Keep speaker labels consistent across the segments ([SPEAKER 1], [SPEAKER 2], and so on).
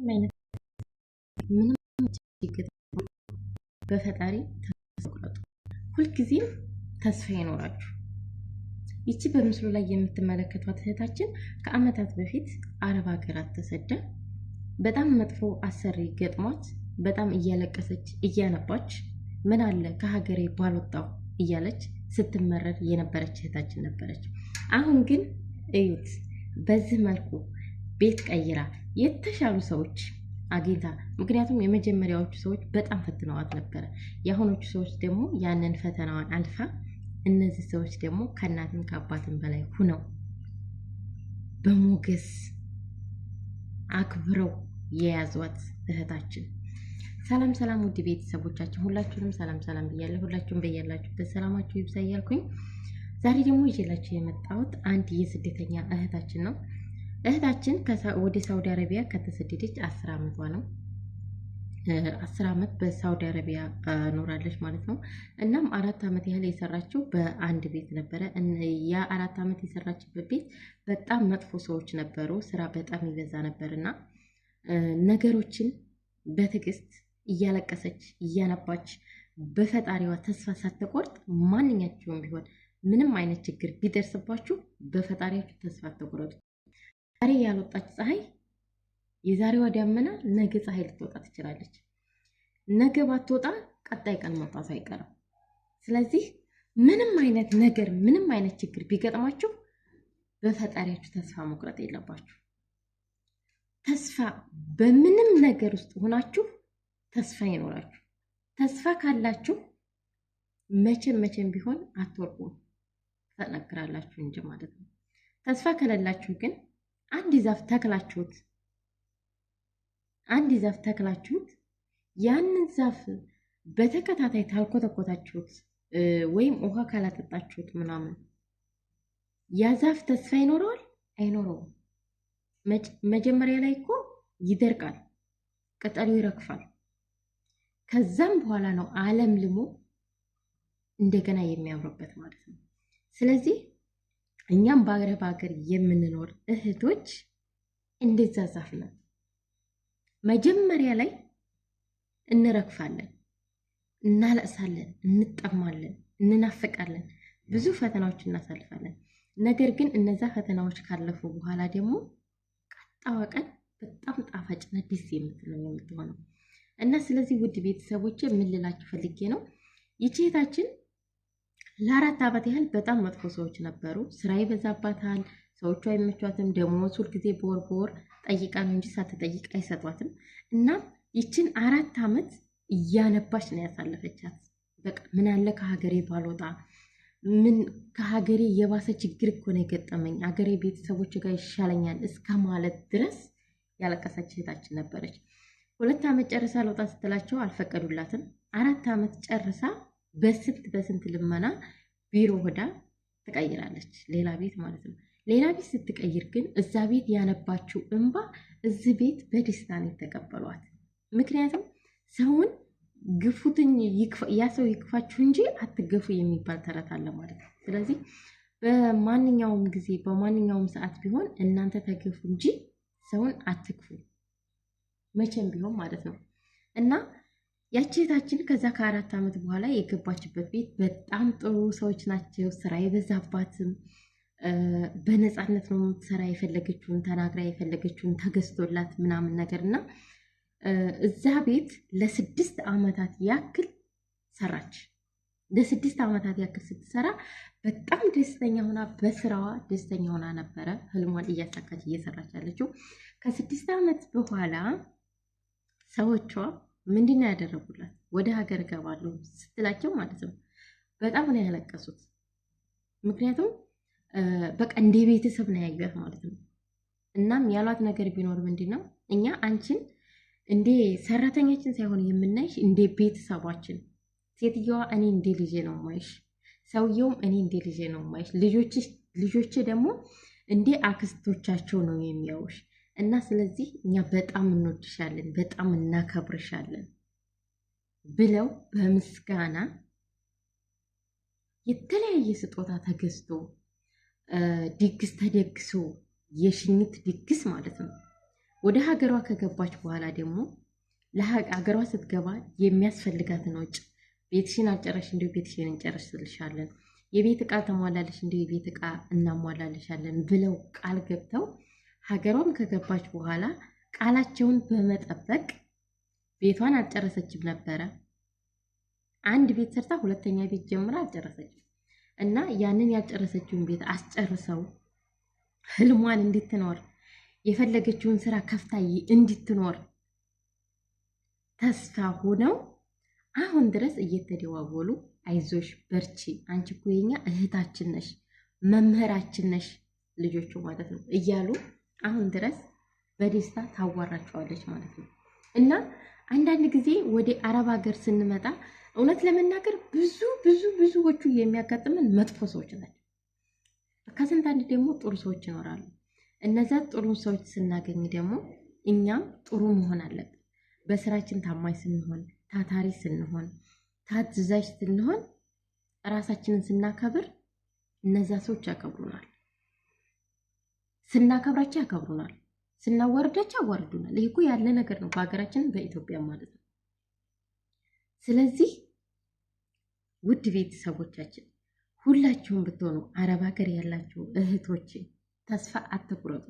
[SPEAKER 1] አይነት ምንም ችግር በፈጣሪ ተስፋ ቁረጡ። ሁልጊዜም ተስፋ ይኖራችሁ። ይቺ በምስሉ ላይ የምትመለከቷት እህታችን ከአመታት በፊት አረብ ሀገራት ተሰዳ በጣም መጥፎ አሰሪ ገጥሟት በጣም እያለቀሰች እያነባች ምን አለ ከሀገሬ ባልወጣው እያለች ስትመረር የነበረች እህታችን ነበረች። አሁን ግን እዩት፣ በዚህ መልኩ ቤት ቀይራ የተሻሉ ሰዎች አግኝታ፣ ምክንያቱም የመጀመሪያዎቹ ሰዎች በጣም ፈትነዋት ነበረ። የአሁኖቹ ሰዎች ደግሞ ያንን ፈተናዋን አልፋ እነዚህ ሰዎች ደግሞ ከእናትም ከአባትም በላይ ሁነው በሞገስ አክብረው የያዟት እህታችን። ሰላም ሰላም፣ ውድ ቤተሰቦቻችን ሁላችሁንም ሰላም ሰላም ብያለሁ። ሁላችሁም በያላችሁበት ሰላማችሁ ይብዛ እያልኩኝ ዛሬ ደግሞ ይዤላችሁ የመጣሁት አንድ የስደተኛ እህታችን ነው። እህታችን ወደ ሳውዲ አረቢያ ከተሰደደች 10 ዓመቷ ነው። 10 ዓመት በሳውዲ አረቢያ ኖራለች ማለት ነው። እናም 4 ዓመት ያህል የሰራችው በአንድ ቤት ነበረ። ያ 4 ዓመት የሰራችበት ቤት በጣም መጥፎ ሰዎች ነበሩ። ስራ በጣም ይበዛ ነበርና ነገሮችን በትዕግስት እያለቀሰች እያነባች በፈጣሪዋ ተስፋ ሳትቆርጥ ማንኛቸውም ቢሆን ምንም አይነት ችግር ቢደርስባችሁ በፈጣሪያችሁ ተስፋ አትቆርጡ። ዛሬ ያልወጣች ፀሐይ የዛሬዋ ዳመና ነገ ፀሐይ ልትወጣ ትችላለች። ነገ ባትወጣ ቀጣይ ቀን መውጣቱ አይቀርም። ስለዚህ ምንም አይነት ነገር ምንም አይነት ችግር ቢገጥማችሁ በፈጣሪያችሁ ተስፋ መቁረጥ የለባችሁ። ተስፋ በምንም ነገር ውስጥ ሆናችሁ ተስፋ ይኖራችሁ። ተስፋ ካላችሁ መቼም ቢሆን አትወርቁም፣ ትጠነክራላችሁ እንጂ ማለት ነው። ተስፋ ከሌላችሁ ግን አንድ ዛፍ ተክላችሁት ያንን ዛፍ በተከታታይ ታልኮተኮታችሁት ወይም ውሃ ካላጠጣችሁት ምናምን ያ ዛፍ ተስፋ ይኖረዋል? አይኖረውም። መጀመሪያ ላይ እኮ ይደርቃል፣ ቅጠሉ ይረግፋል። ከዛም በኋላ ነው ዓለም ልሞ እንደገና የሚያምርበት ማለት ነው። ስለዚህ እኛም በአረብ ሀገር የምንኖር እህቶች እንደዛ ዛፍ ነን። መጀመሪያ ላይ እንረግፋለን፣ እናለቅሳለን፣ እንጠማለን፣ እንናፍቃለን፣ ብዙ ፈተናዎች እናሳልፋለን። ነገር ግን እነዛ ፈተናዎች ካለፉ በኋላ ደግሞ ቀጣዋ ቀን በጣም ጣፋጭና ደስ የምትሆነው እና ስለዚህ ውድ ቤተሰቦች ምን ልላችሁ ፈልጌ ነው፣ ይቺ እህታችን ለ4 ዓመት ያህል በጣም መጥፎ ሰዎች ነበሩ። ስራ ይበዛባታል፣ ሰዎቹ አይመቿትም። ደሞዝ ሁልጊዜ በወር ጠይቃ ነው እንጂ ሳትጠይቅ አይሰጧትም። እና ይችን 4 ዓመት እያነባች ነው ያሳለፈቻት። በቃ ምን አለ ከሀገሬ ባልወጣ፣ ምን ከሀገሬ የባሰ ችግር እኮ ነው የገጠመኝ፣ ሀገሬ ቤተሰቦች ጋር ይሻለኛል እስከ ማለት ድረስ ያለቀሰች እህታችን ነበረች። 2 ዓመት ጨርሳ ለውጣ ስትላቸው አልፈቀዱላትም። 4 ዓመት ጨርሳ በስንት ልመና ቢሮ ሆዳ ትቀይራለች፣ ሌላ ቤት ማለት ነው። ሌላ ቤት ስትቀይር ግን እዛ ቤት ያነባችው እንባ እዚህ ቤት በደስታ ነው የተቀበሏት። ምክንያቱም ሰውን ግፉትኝ ያ ሰው ይክፋችሁ እንጂ አትገፉ የሚባል ተረት አለ ማለት ነው። ስለዚህ በማንኛውም ጊዜ በማንኛውም ሰዓት ቢሆን እናንተ ተገፉ እንጂ ሰውን አትክፉ፣ መቼም ቢሆን ማለት ነው። እና ያቺ እህታችን ከዛ ከ4 ዓመት በኋላ የገባችበት ቤት በጣም ጥሩ ሰዎች ናቸው። ስራ የበዛባትም በነፃነት ነው የምትሰራ። የፈለገችውን ተናግራ የፈለገችውን ተገዝቶላት ምናምን ነገር እና እዛ ቤት ለ6 ዓመታት ያክል ሰራች። ለ6 ዓመታት ያክል ስትሰራ በጣም ደስተኛ ሆና በስራዋ ደስተኛ ሆና ነበረ ህልሟን እያሳካች እየሰራች ያለችው። ከ6 ዓመት በኋላ ሰዎቿ ምንድነው ያደረጉላት? ወደ ሀገር እገባለሁ ስትላቸው ማለት ነው በጣም ነው ያለቀሱት። ምክንያቱም በቃ እንደ ቤተሰብ ነው ያዩት ማለት ነው። እናም ያሏት ነገር ቢኖር ምንድነው እኛ አንቺን እንደ ሰራተኛችን ሳይሆን የምናይሽ እንደ ቤተሰባችን። ሴትየዋ እኔ እንደ ልጄ ነው ማይሽ፣ ሰውየውም እኔ እንደ ልጄ ነው ማይሽ፣ ልጆቼ ደግሞ እንደ አክስቶቻቸው ነው የሚያዩሽ እና ስለዚህ እኛ በጣም እንወድሻለን፣ በጣም እናከብርሻለን ብለው በምስጋና የተለያየ ስጦታ ተገዝቶ ድግስ ተደግሶ የሽኝት ድግስ ማለት ነው ወደ ሀገሯ ከገባች በኋላ ደግሞ ለሀገሯ ስትገባ የሚያስፈልጋትን ወጪ ቤትሽን አልጨረሽ እንዲሁ ቤትሽን እንጨርስልሻለን፣ የቤት ዕቃ ተሟላለሽ እንዲሁ የቤት ዕቃ እናሟላለሻለን ብለው ቃል ገብተው ሀገሯም ከገባች በኋላ ቃላቸውን በመጠበቅ ቤቷን አልጨረሰችም ነበረ። አንድ ቤት ሰርታ ሁለተኛ ቤት ጀምራ አልጨረሰችም እና ያንን ያልጨረሰችውን ቤት አስጨርሰው ህልሟን እንድትኖር የፈለገችውን ስራ ከፍታ እንድትኖር ተስፋ ሆነው አሁን ድረስ እየተደዋወሉ አይዞሽ በርቺ፣ አንቺ እኮ የኛ እህታችን ነሽ፣ መምህራችን ነሽ ልጆቹ ማለት ነው እያሉ አሁን ድረስ በደስታ ታዋራቸዋለች ማለት ነው። እና አንዳንድ ጊዜ ወደ አረብ ሀገር ስንመጣ እውነት ለመናገር ብዙዎቹ የሚያጋጥመን መጥፎ ሰዎች ናቸው። ከስንት አንድ ደግሞ ጥሩ ሰዎች ይኖራሉ። እነዛ ጥሩ ሰዎች ስናገኝ ደግሞ እኛም ጥሩ መሆን አለብን። በስራችን ታማኝ ስንሆን፣ ታታሪ ስንሆን፣ ታዛዥ ስንሆን፣ ራሳችንን ስናከብር እነዛ ሰዎች ያከብሩናል። ስናከብራቸው ያከብሩናል፣ ስናዋርዳቸው ያዋርዱናል። ይህ እኮ ያለ ነገር ነው በሀገራችን በኢትዮጵያ ማለት ነው። ስለዚህ ውድ ቤተሰቦቻችን ሁላችሁም ብትሆኑ አረብ ሀገር ያላችሁ እህቶች ተስፋ አትቁረጡ።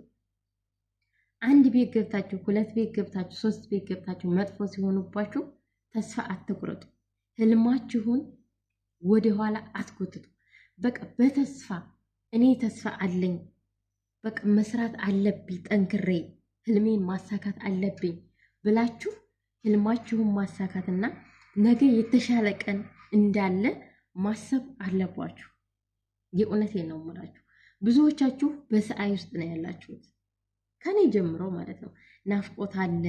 [SPEAKER 1] አንድ ቤት ገብታችሁ፣ ሁለት ቤት ገብታችሁ፣ ሶስት ቤት ገብታችሁ መጥፎ ሲሆኑባችሁ ተስፋ አትቁረጡ። ህልማችሁን ወደኋላ አትጎትቱ። በቃ በተስፋ እኔ ተስፋ አለኝ፣ በቃ መስራት አለብኝ፣ ጠንክሬ ህልሜን ማሳካት አለብኝ ብላችሁ ህልማችሁን ማሳካትና ነገ የተሻለ ቀን እንዳለ ማሰብ አለባችሁ። የእውነቴን ነው የምላችሁ። ብዙዎቻችሁ በስቃይ ውስጥ ነው ያላችሁት፣ ከኔ ጀምሮ ማለት ነው። ናፍቆት አለ፣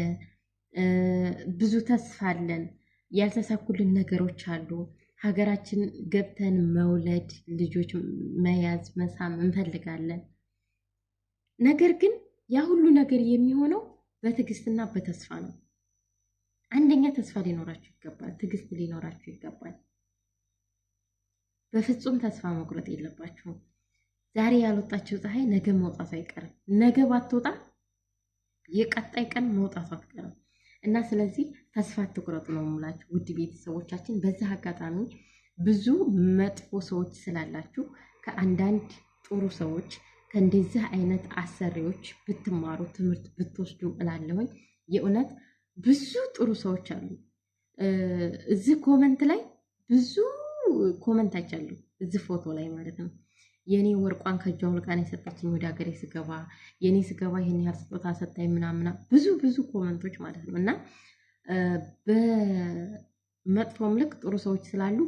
[SPEAKER 1] ብዙ ተስፋ አለን፣ ያልተሳኩልን ነገሮች አሉ። ሀገራችን ገብተን መውለድ፣ ልጆች መያዝ፣ መሳም እንፈልጋለን። ነገር ግን ያ ሁሉ ነገር የሚሆነው በትዕግስትና በተስፋ ነው። አንደኛ ተስፋ ሊኖራችሁ ይገባል፣ ትዕግስት ሊኖራችሁ ይገባል። በፍጹም ተስፋ መቁረጥ የለባችሁም። ዛሬ ያልወጣችው ፀሐይ ነገ መውጣቱ አይቀርም። ነገ ባትወጣ የቀጣይ ቀን መውጣቱ አትቀርም እና ስለዚህ ተስፋ አትቁረጡ ነው የምላችሁ ውድ ቤተሰቦቻችን። በዚህ አጋጣሚ ብዙ መጥፎ ሰዎች ስላላችሁ ከአንዳንድ ጥሩ ሰዎች ከእንደዚህ አይነት አሰሪዎች ብትማሩ ትምህርት ብትወስዱ እላለሁኝ። የእውነት ብዙ ጥሩ ሰዎች አሉ። እዚህ ኮመንት ላይ ብዙ ኮመንት አይቻለሁ፣ እዚህ ፎቶ ላይ ማለት ነው። የኔ ወርቋን ከእጇ አውልቃን የሰጠችኝ ወደ ሀገሬ ስገባ፣ የኔ ስገባ ይሄን ያህል ስጦታ ሰጣኝ ምናምና ብዙ ኮመንቶች ማለት ነው። እና በመጥፎም ልክ ጥሩ ሰዎች ስላሉ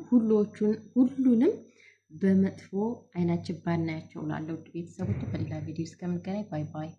[SPEAKER 1] ሁሉንም በመጥፎ አይናችን ባናያቸው ላለው ቤተሰቦች በሌላ ቪዲዮ እስከምንገናኝ ባይ ባይ።